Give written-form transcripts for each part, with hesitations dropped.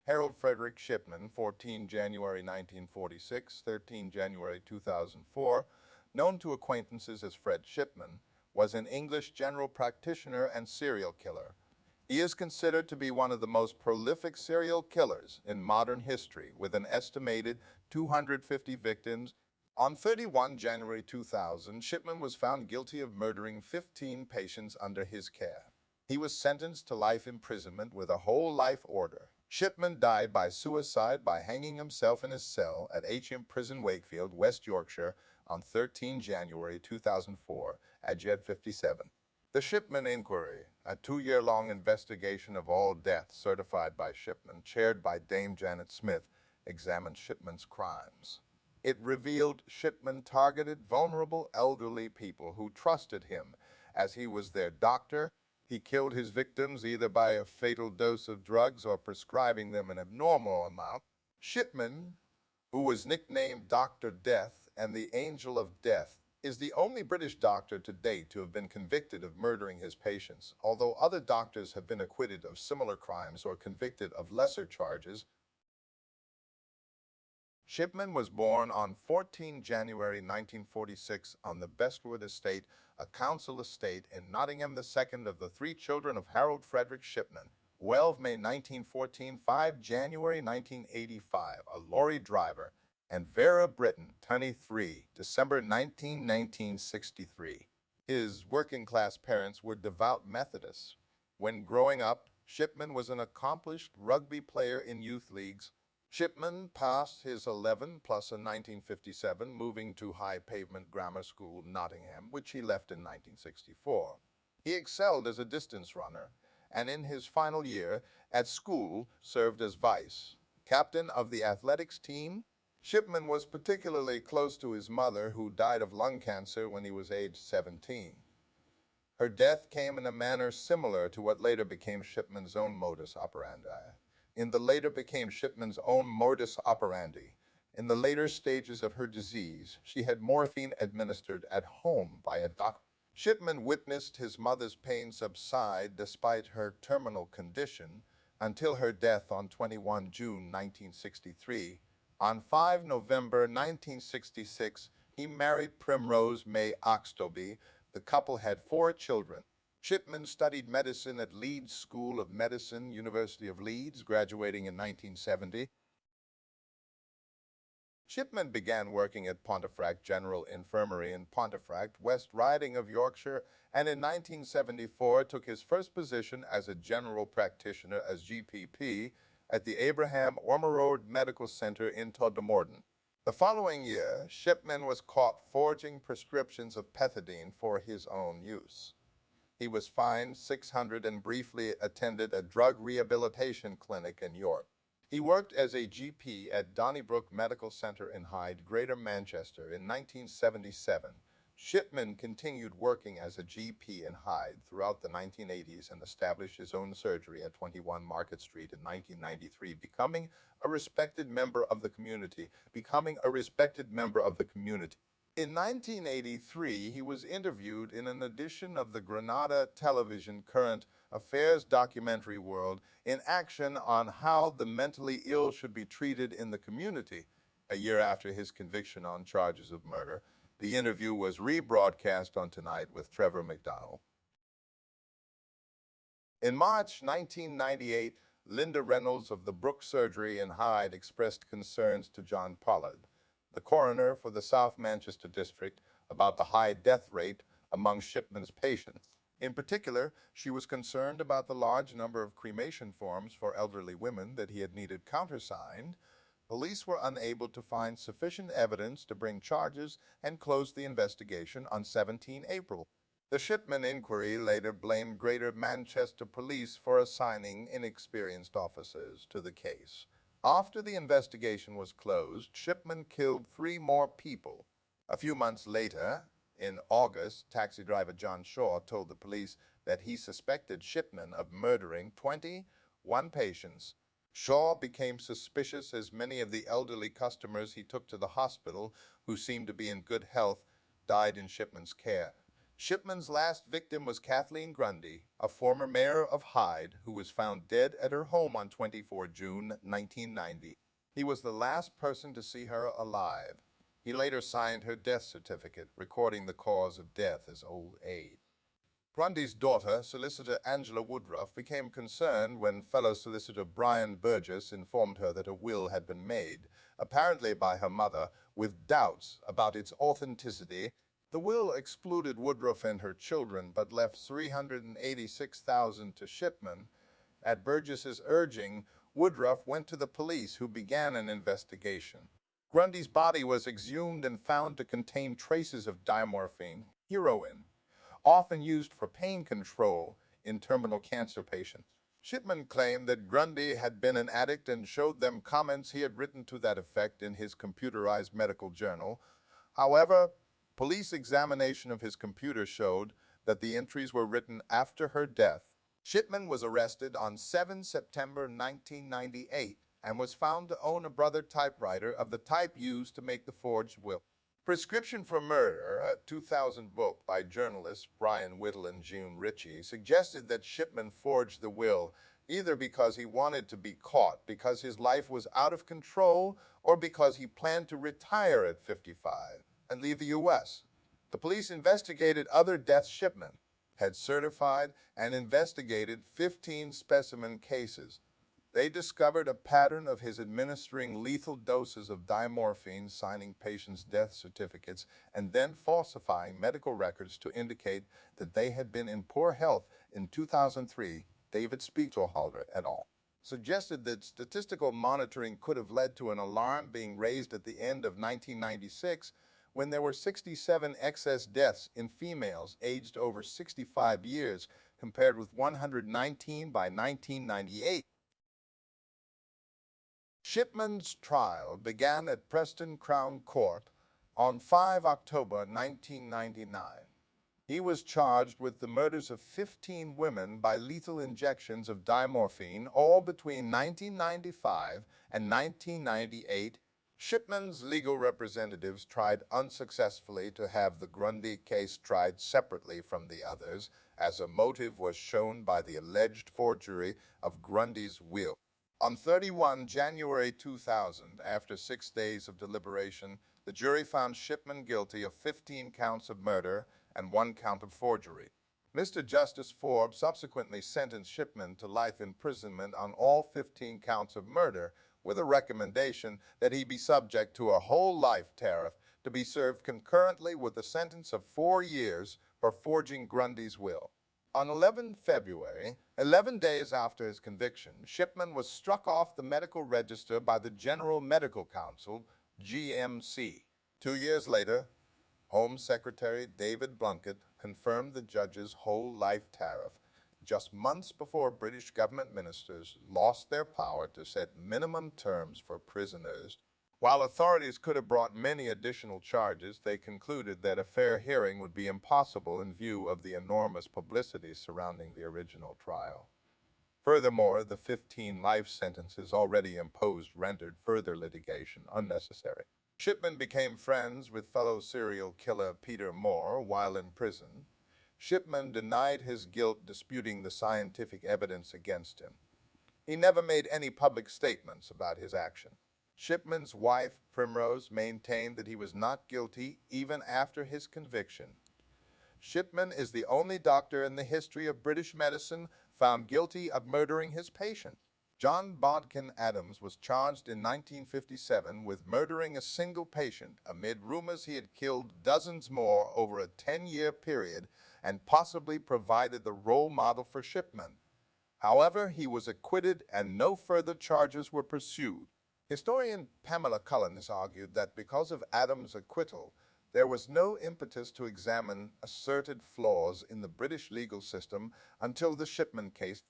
Harold Frederick Shipman, 14 January 1946, 13 January 2004, known to acquaintances as Fred Shipman, was an English general practitioner and serial killer. He is considered to be one of the most prolific serial killers in modern history, with an estimated 250 victims. On 31 January 2000, Shipman was found guilty of murdering 15 patients under his care. He was sentenced to life imprisonment with a whole life order. Shipman died by suicide by hanging himself in his cell at H.M. Prison, Wakefield, West Yorkshire, on 13 January 2004, at Jet 57. The Shipman Inquiry, a 2-year-long investigation of all deaths certified by Shipman, chaired by Dame Janet Smith, examined Shipman's crimes. It revealed Shipman targeted vulnerable elderly people who trusted him as he was their doctor. He killed his victims either by a fatal dose of drugs or prescribing them an abnormal amount. Shipman, who was nicknamed Dr. Death and the Angel of Death, is the only British doctor to date to have been convicted of murdering his patients, although other doctors have been acquitted of similar crimes or convicted of lesser charges. Shipman was born on 14 January 1946 on the Bestwood Estate, a council estate in Nottingham, the second of the 3 children of Harold Frederick Shipman. 12 May 1914, 5 January 1985, a lorry driver, and Vera Britton, 23, December 19, 1963. His working-class parents were devout Methodists. When growing up, Shipman was an accomplished rugby player in youth leagues. Shipman passed his 11 plus in 1957, moving to High Pavement Grammar School, Nottingham, which he left in 1964. He excelled as a distance runner, and in his final year at school served as vice captain of the athletics team. Shipman was particularly close to his mother, who died of lung cancer when he was aged 17. Her death came in a manner similar to what later became Shipman's own modus operandi. In the later stages of her disease, she had morphine administered at home by a doctor. Shipman witnessed his mother's pain subside despite her terminal condition until her death on 21 June 1963. On 5 November 1966, he married Primrose May Oxtoby. The couple had 4 children. Shipman studied medicine at Leeds School of Medicine, University of Leeds, graduating in 1970. Shipman began working at Pontefract General Infirmary in Pontefract, West Riding of Yorkshire, and in 1974 took his first position as a general practitioner as GPP at the Abraham Ormerod Medical Center in Todmorden. The following year, Shipman was caught forging prescriptions of pethidine for his own use. He was fined $600 and briefly attended a drug rehabilitation clinic in York. He worked as a GP at Donnybrook Medical Center in Hyde, Greater Manchester in 1977. Shipman continued working as a GP in Hyde throughout the 1980s and established his own surgery at 21 Market Street in 1993, becoming a respected member of the community. In 1983, he was interviewed in an edition of the Granada Television Current Affairs documentary World in Action on how the mentally ill should be treated in the community. A year after his conviction on charges of murder, the interview was rebroadcast on Tonight with Trevor McDonald. In March 1998, Linda Reynolds of the Brook Surgery in Hyde expressed concerns to John Pollard, the coroner for the South Manchester district, about the high death rate among Shipman's patients. In particular, she was concerned about the large number of cremation forms for elderly women that he had needed countersigned. Police were unable to find sufficient evidence to bring charges and closed the investigation on 17 April. The Shipman inquiry later blamed Greater Manchester Police for assigning inexperienced officers to the case. After the investigation was closed, Shipman killed 3 more people. A few months later, in August, taxi driver John Shaw told the police that he suspected Shipman of murdering 21 patients. Shaw became suspicious as many of the elderly customers he took to the hospital, who seemed to be in good health, died in Shipman's care. Shipman's last victim was Kathleen Grundy, a former mayor of Hyde, who was found dead at her home on 24 June 1990. He was the last person to see her alive. He later signed her death certificate, recording the cause of death as old age. Grundy's daughter, Solicitor Angela Woodruff, became concerned when fellow solicitor Brian Burgess informed her that a will had been made, apparently by her mother, with doubts about its authenticity. The will excluded Woodruff and her children, but left $386,000 to Shipman. At Burgess's urging, Woodruff went to the police, who began an investigation. Grundy's body was exhumed and found to contain traces of diamorphine, heroin, often used for pain control in terminal cancer patients. Shipman claimed that Grundy had been an addict and showed them comments he had written to that effect in his computerized medical journal. However, police examination of his computer showed that the entries were written after her death. Shipman was arrested on 7 September 1998 and was found to own a Brother typewriter of the type used to make the forged will. Prescription for Murder, a 2000 book by journalists Brian Whittle and June Ritchie, suggested that Shipman forged the will either because he wanted to be caught, because his life was out of control, or because he planned to retire at 55 and leave the U.S. The police investigated other deaths Shipman had certified and investigated 15 specimen cases. They discovered a pattern of his administering lethal doses of diamorphine, signing patients' death certificates, and then falsifying medical records to indicate that they had been in poor health in 2003. David Spiegelhalter et al. Suggested that statistical monitoring could have led to an alarm being raised at the end of 1996 when there were 67 excess deaths in females aged over 65 years, compared with 119 by 1998. Shipman's trial began at Preston Crown Court on 5 October 1999. He was charged with the murders of 15 women by lethal injections of diamorphine, all between 1995 and 1998. Shipman's legal representatives tried unsuccessfully to have the Grundy case tried separately from the others, as a motive was shown by the alleged forgery of Grundy's will. On 31 January 2000, after 6 days of deliberation, the jury found Shipman guilty of 15 counts of murder and 1 count of forgery. Mr. Justice Forbes subsequently sentenced Shipman to life imprisonment on all 15 counts of murder, with a recommendation that he be subject to a whole life tariff to be served concurrently with a sentence of 4 years for forging Grundy's will. On 11 February, 11 days after his conviction, Shipman was struck off the medical register by the General Medical Council, GMC. 2 years later, Home Secretary David Blunkett confirmed the judge's whole life tariff, just months before British government ministers lost their power to set minimum terms for prisoners. While authorities could have brought many additional charges, they concluded that a fair hearing would be impossible in view of the enormous publicity surrounding the original trial. Furthermore, the 15 life sentences already imposed rendered further litigation unnecessary. Shipman became friends with fellow serial killer Peter Moore while in prison. Shipman denied his guilt, disputing the scientific evidence against him. He never made any public statements about his action. Shipman's wife, Primrose, maintained that he was not guilty even after his conviction. Shipman is the only doctor in the history of British medicine found guilty of murdering his patient. John Bodkin Adams was charged in 1957 with murdering a single patient amid rumors he had killed dozens more over a 10-year period and possibly provided the role model for Shipman. However, he was acquitted and no further charges were pursued. Historian Pamela Cullen has argued that because of Adams' acquittal, there was no impetus to examine asserted flaws in the British legal system until the Shipman case.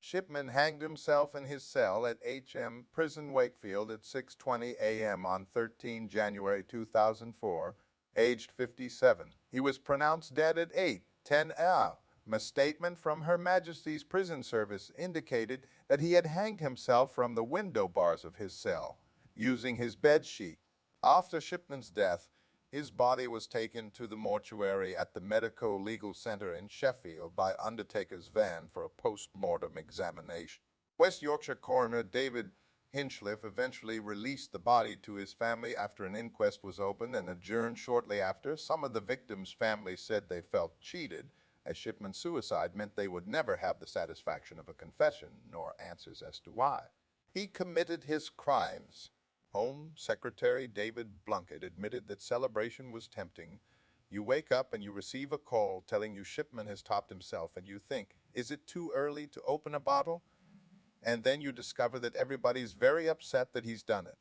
Shipman hanged himself in his cell at HM Prison Wakefield at 6:20 a.m. on 13 January 2004, aged 57. He was pronounced dead at 8:10 a.m. A statement from Her Majesty's Prison Service indicated that he had hanged himself from the window bars of his cell, using his bed sheet. After Shipman's death, His body was taken to the mortuary at the Medico-Legal Center in Sheffield by undertaker's van for a post-mortem examination. West Yorkshire coroner David Hinchliffe eventually released the body to his family after an inquest was opened and adjourned shortly after. Some of the victims' families said they felt cheated, as Shipman's suicide meant they would never have the satisfaction of a confession, nor answers as to why. He committed his crimes. Home Secretary David Blunkett admitted that celebration was tempting. You wake up and you receive a call telling you Shipman has topped himself, and you think, is it too early to open a bottle? And then you discover that everybody's very upset that he's done it.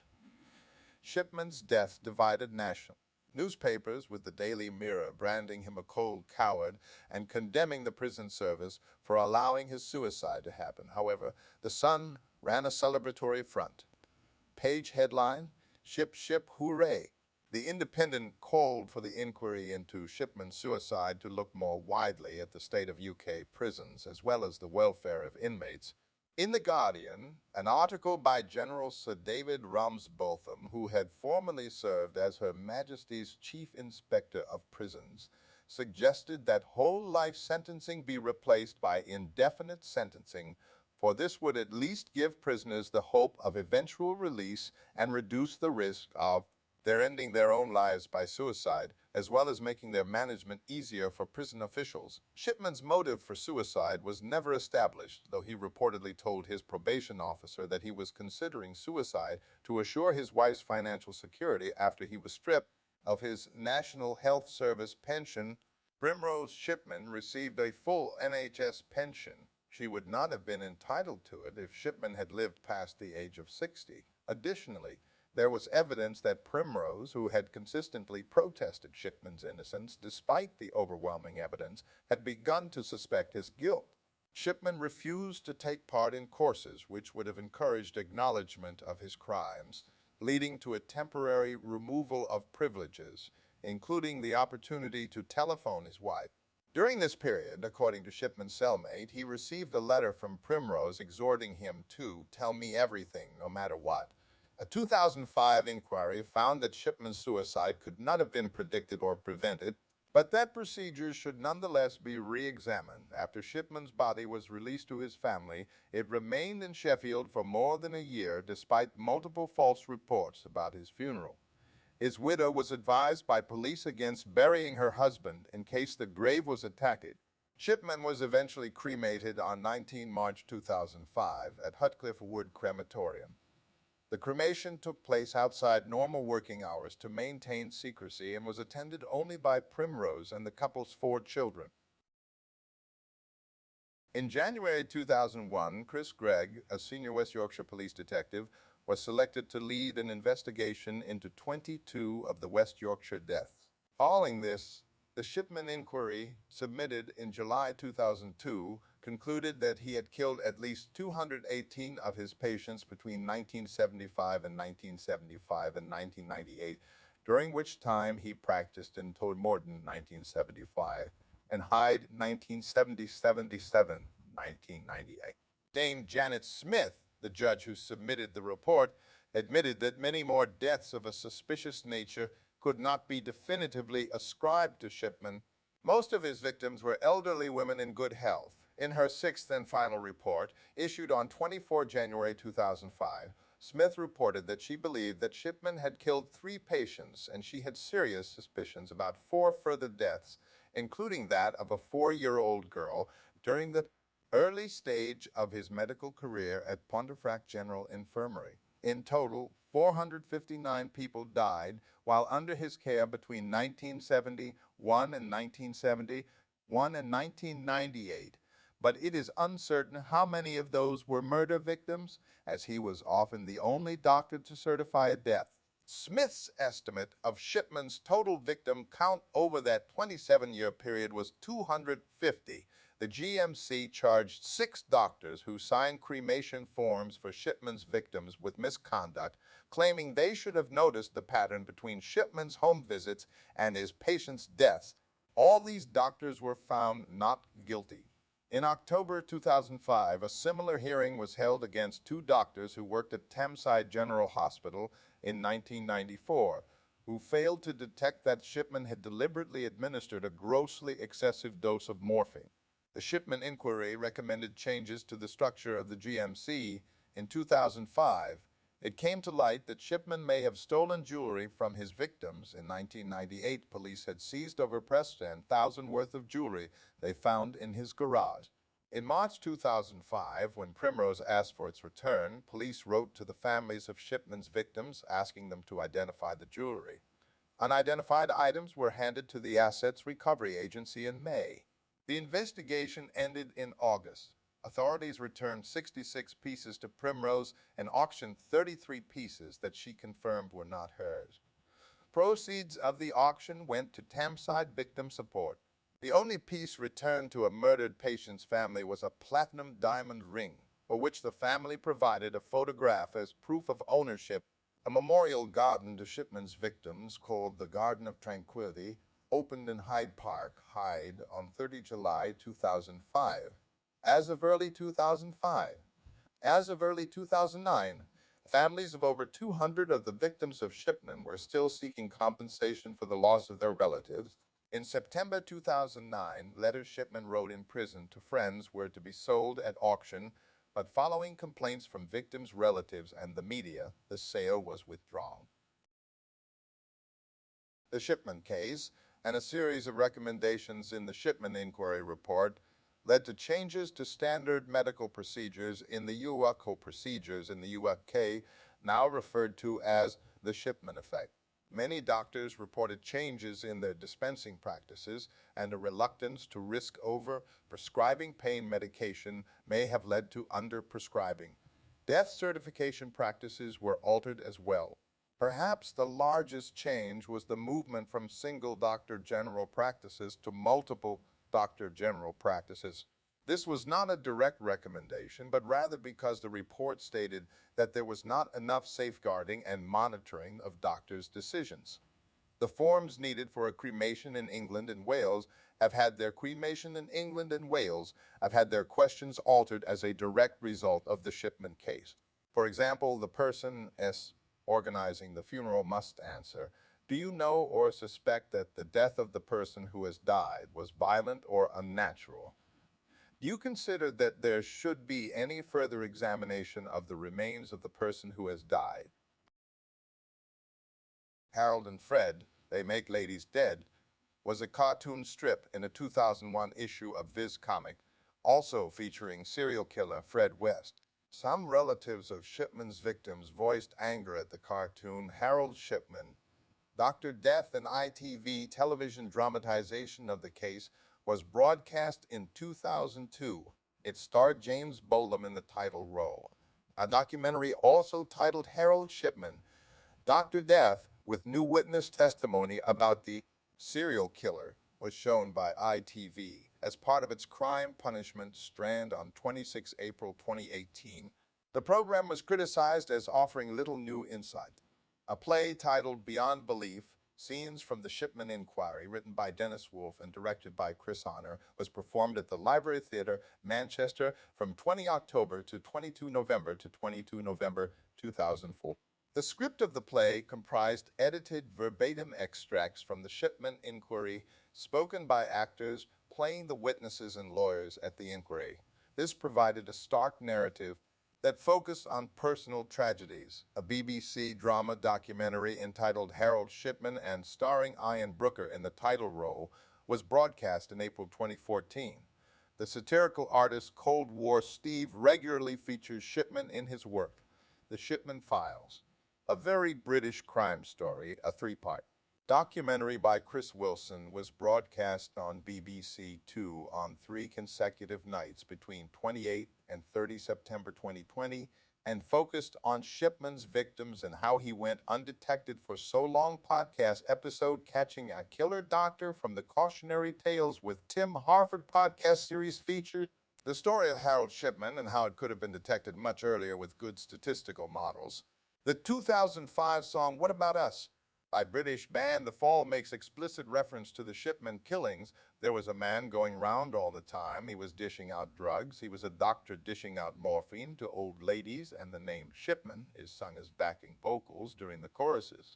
Shipman's death divided nationally. Newspapers, with the Daily Mirror branding him a cold coward and condemning the prison service for allowing his suicide to happen. However, the Sun ran a celebratory front. Page headline, Ship, Ship, Hooray! The Independent called for the inquiry into Shipman's suicide to look more widely at the state of UK prisons, as well as the welfare of inmates. In The Guardian, an article by General Sir David Ramsbotham, who had formerly served as Her Majesty's Chief Inspector of Prisons, suggested that whole life sentencing be replaced by indefinite sentencing, for this would at least give prisoners the hope of eventual release and reduce the risk of their ending their own lives by suicide, as well as making their management easier for prison officials. Shipman's motive for suicide was never established, though he reportedly told his probation officer that he was considering suicide to assure his wife's financial security after he was stripped of his National Health Service pension. Primrose Shipman received a full NHS pension. She would not have been entitled to it if Shipman had lived past the age of 60. Additionally, there was evidence that Primrose, who had consistently protested Shipman's innocence despite the overwhelming evidence, had begun to suspect his guilt. Shipman refused to take part in courses which would have encouraged acknowledgement of his crimes, leading to a temporary removal of privileges, including the opportunity to telephone his wife. During this period, according to Shipman's cellmate, he received a letter from Primrose exhorting him to tell me everything, no matter what. A 2005 inquiry found that Shipman's suicide could not have been predicted or prevented, but that procedures should nonetheless be re-examined. After Shipman's body was released to his family, it remained in Sheffield for more than a year, despite multiple false reports about his funeral. His widow was advised by police against burying her husband in case the grave was attacked. Shipman was eventually cremated on 19 March 2005 at Hutcliffe Wood Crematorium. The cremation took place outside normal working hours to maintain secrecy and was attended only by Primrose and the couple's 4 children. In January 2001, Chris Gregg, a senior West Yorkshire police detective, was selected to lead an investigation into 22 of the West Yorkshire deaths. Following this, the Shipman inquiry, submitted in July 2002, concluded that he had killed at least 218 of his patients between 1975 and 1975 and 1998, during which time he practiced in Todmorden 1975 and Hyde 1977, 1998. Dame Janet Smith, the judge who submitted the report, admitted that many more deaths of a suspicious nature could not be definitively ascribed to Shipman. Most of his victims were elderly women in good health. In her 6th and final report, issued on 24 January 2005, Smith reported that she believed that Shipman had killed 3 patients, and she had serious suspicions about 4 further deaths, including that of a 4-year-old girl during the early stage of his medical career at Pontefract General Infirmary. In total, 459 people died while under his care between 1971 and 1971 and 1998, but it is uncertain how many of those were murder victims, as he was often the only doctor to certify a death. Smith's estimate of Shipman's total victim count over that 27-year period was 250. The GMC charged 6 doctors who signed cremation forms for Shipman's victims with misconduct, claiming they should have noticed the pattern between Shipman's home visits and his patients' deaths. All these doctors were found not guilty. In October 2005, a similar hearing was held against 2 doctors who worked at Tameside General Hospital in 1994. who failed to detect that Shipman had deliberately administered a grossly excessive dose of morphine. The Shipman inquiry recommended changes to the structure of the GMC. In 2005, it came to light that Shipman may have stolen jewelry from his victims. In 1998, police had seized over $10,000 worth of jewelry they found in his garage. In March 2005, when Primrose asked for its return, police wrote to the families of Shipman's victims asking them to identify the jewelry. Unidentified items were handed to the Assets Recovery Agency in May. The investigation ended in August. Authorities returned 66 pieces to Primrose and auctioned 33 pieces that she confirmed were not hers. Proceeds of the auction went to Tamside Victim Support. The only piece returned to a murdered patient's family was a platinum diamond ring, for which the family provided a photograph as proof of ownership. A memorial garden to Shipman's victims, called the Garden of Tranquility, opened in Hyde Park, Hyde, on 30 July 2005. As of early 2009, families of over 200 of the victims of Shipman were still seeking compensation for the loss of their relatives. In September 2009, letters Shipman wrote in prison to friends were to be sold at auction, but following complaints from victims' relatives and the media, the sale was withdrawn. The Shipman case and a series of recommendations in the Shipman Inquiry Report led to changes to standard medical procedures in the UK, now referred to as the Shipman effect. Many doctors reported changes in their dispensing practices, and a reluctance to risk over-prescribing pain medication may have led to under-prescribing. Death certification practices were altered as well. Perhaps the largest change was the movement from single doctor general practices to multiple doctor general practices. This was not a direct recommendation, but rather because the report stated that there was not enough safeguarding and monitoring of doctors' decisions. The forms needed for a cremation in England and Wales have had their questions altered as a direct result of the Shipman case. For example, the person organizing the funeral must answer, "Do you know or suspect that the death of the person who has died was violent or unnatural? Do you consider that there should be any further examination of the remains of the person who has died?" Harold and Fred, They Make Ladies Dead, was a cartoon strip in a 2001 issue of Viz Comic, also featuring serial killer Fred West. Some relatives of Shipman's victims voiced anger at the cartoon. Harold Shipman, Dr. Death, an ITV television dramatization of the case, was broadcast in 2002. It starred James Bolam in the title role. A documentary also titled Harold Shipman, Dr. Death, with new witness testimony about the serial killer, was shown by ITV as part of its crime punishment strand on 26 April 2018. The program was criticized as offering little new insight. A play titled Beyond Belief, Scenes from the Shipman Inquiry, written by Dennis Wolfe and directed by Chris Honor, was performed at the Library Theatre, Manchester, from 20 October to 22 November 2004. The script of the play comprised edited verbatim extracts from the Shipman Inquiry, spoken by actors playing the witnesses and lawyers at the inquiry. This provided a stark narrative that focused on personal tragedies. A BBC drama documentary entitled Harold Shipman and starring Ian Brooker in the title role was broadcast in April 2014. The satirical artist Cold War Steve regularly features Shipman in his work. The Shipman Files, a very British crime story, a three-part documentary by Chris Wilson, was broadcast on BBC Two on 3 consecutive nights between 28 and 30 September 2020 and focused on Shipman's victims and how he went undetected for so long. Podcast episode Catching a Killer Doctor from the Cautionary Tales with Tim Harford podcast series featured the story of Harold Shipman and how it could have been detected much earlier with good statistical models. The 2005 song What About Us by British band The Fall makes explicit reference to the Shipman killings. There was a man going round all the time. He was dishing out drugs. He was a doctor dishing out morphine to old ladies, and the name Shipman is sung as backing vocals during the choruses.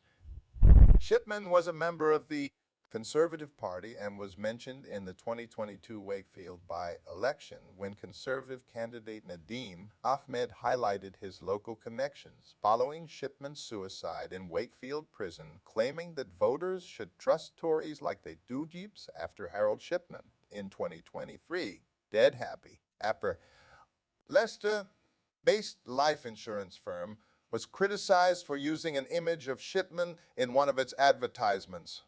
Shipman was a member of the Conservative Party and was mentioned in the 2022 Wakefield by-election when Conservative candidate Nadeem Ahmed highlighted his local connections following Shipman's suicide in Wakefield prison, claiming that voters should trust Tories like they do Jeeps after Harold Shipman in 2023. Dead happy after Leicester-based life insurance firm was criticized for using an image of Shipman in one of its advertisements.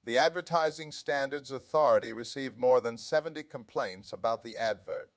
The Advertising Standards Authority received more than 70 complaints about the advert.